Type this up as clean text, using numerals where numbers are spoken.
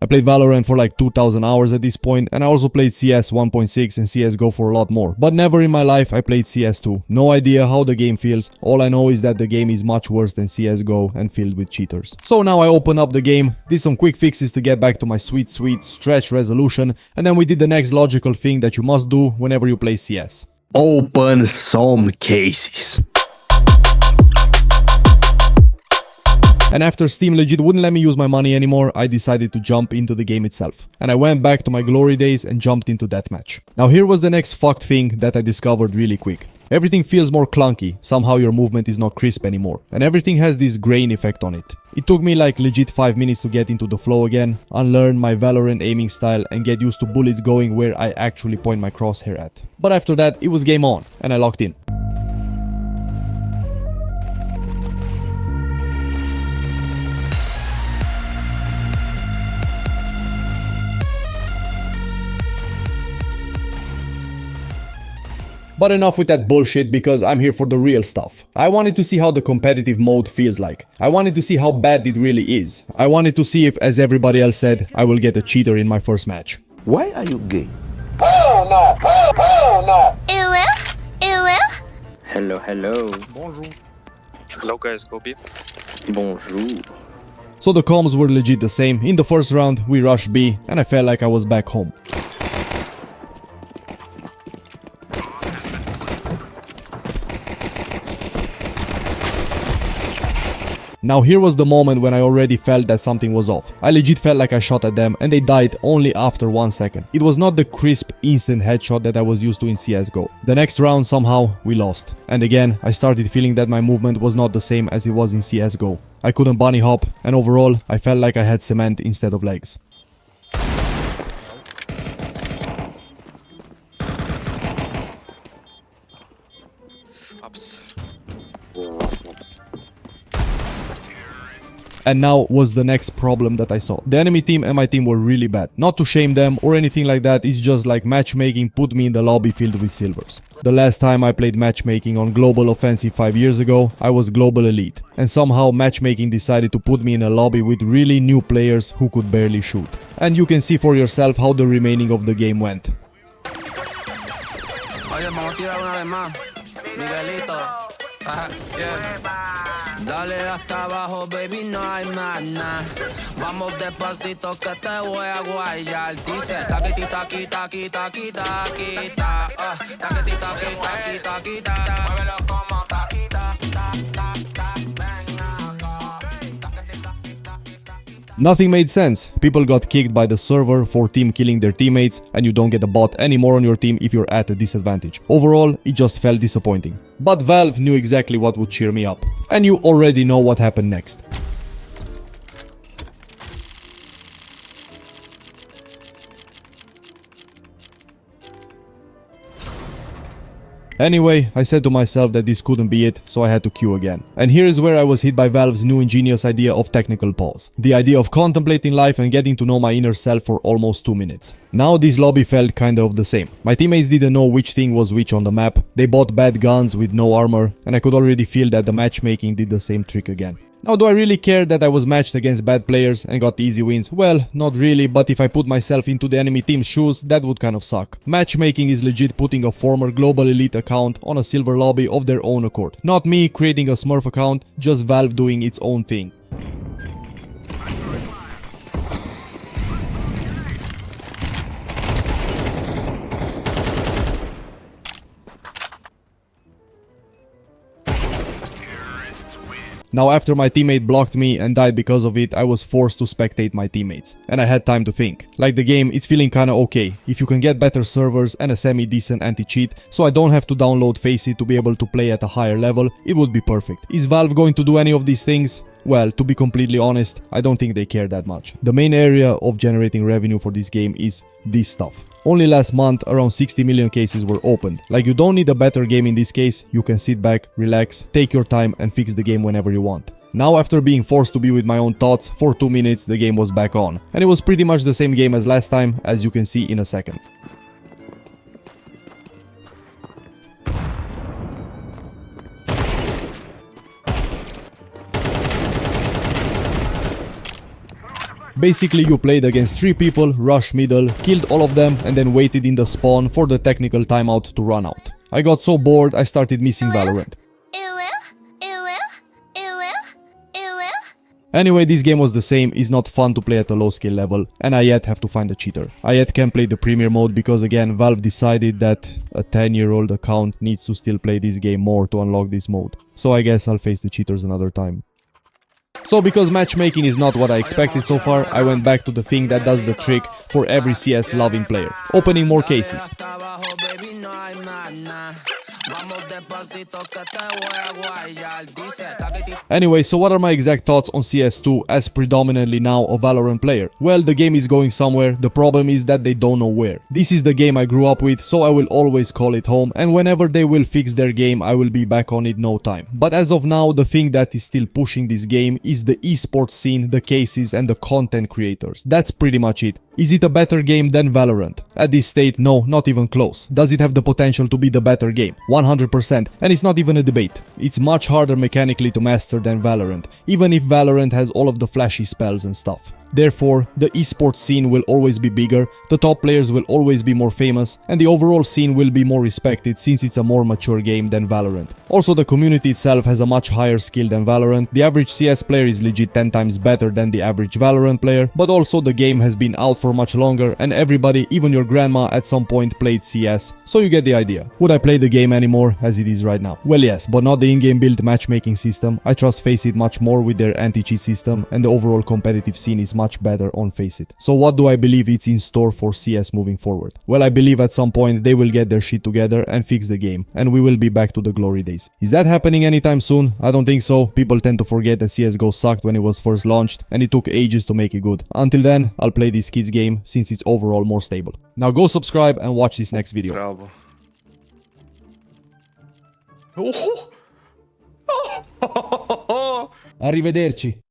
I played Valorant for like 2000 hours at this point, and I also played CS 1.6 and CSGO for a lot more. But never in my life I played CS2. No idea how the game feels, all I know is that the game is much worse than CSGO and filled with cheaters. So now I open up the game, did some quick fixes to get back to my sweet stretch resolution, and then we did the next logical thing that you must do whenever you play CS. Open some cases. And after Steam legit wouldn't let me use my money anymore, I decided to jump into the game itself. And I went back to my glory days and jumped into Deathmatch. Now here was the next fucked thing that I discovered really quick. Everything feels more clunky, somehow your movement is not crisp anymore, and everything has this grain effect on it. It took me like legit 5 minutes to get into the flow again, unlearn my Valorant aiming style and get used to bullets going where I actually point my crosshair at. But after that, it was game on, and I locked in. But enough with that bullshit, because I'm here for the real stuff. I wanted to see how the competitive mode feels like. I wanted to see how bad it really is. I wanted to see if, as everybody else said, I will get a cheater in my first match. Why are you gay? Hell no! Hell no! Hello, hello. Bonjour. Hello guys, go B. Bonjour. So the comms were legit the same. In the first round, we rushed B, and I felt like I was back home. Now here was the moment when I already felt that something was off. I legit felt like I shot at them and they died only after 1 second. It was not the crisp instant headshot that I was used to in CSGO. The next round somehow we lost. And again I started feeling that my movement was not the same as it was in CSGO. I couldn't bunny hop and overall I felt like I had cement instead of legs. Ups. And now was the next problem that I saw. The enemy team and my team were really bad. Not to shame them or anything like that, it's just like matchmaking put me in the lobby filled with silvers. The last time I played matchmaking on Global Offensive 5 years ago, I was Global Elite. And somehow matchmaking decided to put me in a lobby with really new players who could barely shoot. And you can see for yourself how the remaining of the game went. Dale hasta abajo, baby, no hay más nada. Vamos despacito que te voy a guayar. Dice taquiti taqui taqui taqui taqui ta. Taquiti taqui taqui taqui ta. Muévelo como taqui ta ta ta ta. Ven acá. Taquiti taqui taqui taqui ta. Nothing made sense. People got kicked by the server for team killing their teammates, and you don't get a bot anymore on your team if you're at a disadvantage. Overall, it just felt disappointing. But Valve knew exactly what would cheer me up. And you already know what happened next. Anyway, I said to myself that this couldn't be it, so I had to queue again. And here is where I was hit by Valve's new ingenious idea of technical pause. The idea of contemplating life and getting to know my inner self for almost 2 minutes. Now this lobby felt kind of the same. My teammates didn't know which thing was which on the map, they bought bad guns with no armor, and I could already feel that the matchmaking did the same trick again. Now, do I really care that I was matched against bad players and got easy wins? Well, not really, but if I put myself into the enemy team's shoes, that would kind of suck. Matchmaking is legit putting a former Global Elite account on a silver lobby of their own accord. Not me creating a Smurf account, just Valve doing its own thing. Now after my teammate blocked me and died because of it, I was forced to spectate my teammates. And I had time to think. Like the game, it's feeling kinda okay. If you can get better servers and a semi-decent anti-cheat, so I don't have to download Faceit to be able to play at a higher level, it would be perfect. Is Valve going to do any of these things? Well, to be completely honest, I don't think they care that much. The main area of generating revenue for this game is this stuff. Only last month, around 60 million cases were opened. Like, you don't need a better game in this case, you can sit back, relax, take your time and fix the game whenever you want. Now, after being forced to be with my own thoughts, for 2 minutes the game was back on. And it was pretty much the same game as last time, as you can see in a second. Basically, you played against 3 people, rushed middle, killed all of them, and then waited in the spawn for the technical timeout to run out. I got so bored, I started missing Valorant. Anyway, this game was the same, is not fun to play at a low skill level, and I yet have to find a cheater. I yet can't play the premier mode because again, Valve decided that a 10-year-old account needs to still play this game more to unlock this mode. So I guess I'll face the cheaters another time. So because matchmaking is not what I expected so far, I went back to the thing that does the trick for every CS loving player, opening more cases. Anyway, so what are my exact thoughts on CS2 as predominantly now a Valorant player? Well, the game is going somewhere, the problem is that they don't know where. This is the game I grew up with, so I will always call it home, and whenever they will fix their game, I will be back on it no time. But as of now, the thing that is still pushing this game is the esports scene, the cases and the content creators. That's pretty much it. Is it a better game than Valorant? At this state, no, not even close. Does it have the potential to be the better game? 100%, and it's not even a debate. It's much harder mechanically to master than Valorant, even if Valorant has all of the flashy spells and stuff. Therefore, the esports scene will always be bigger, the top players will always be more famous, and the overall scene will be more respected since it's a more mature game than Valorant. Also, the community itself has a much higher skill than Valorant. The average CS player is legit 10 times better than the average Valorant player, but also the game has been out for much longer and everybody, even your grandma, at some point played CS, so you get the idea. Would I play the game anymore as it is right now? Well, yes, but not the in-game build matchmaking system. I trust FACEIT much more with their anti-cheat system, and the overall competitive scene is much better on FACEIT. So what do I believe it's in store for CS moving forward? Well, I believe at some point they will get their shit together and fix the game, and we will be back to the glory days. Is that happening anytime soon? I don't think so. People tend to forget that CSGO sucked when it was first launched, and it took ages to make it good. Until then, I'll play this kids game since it's overall more stable. Now go subscribe and watch this next video. Bravo. Arrivederci.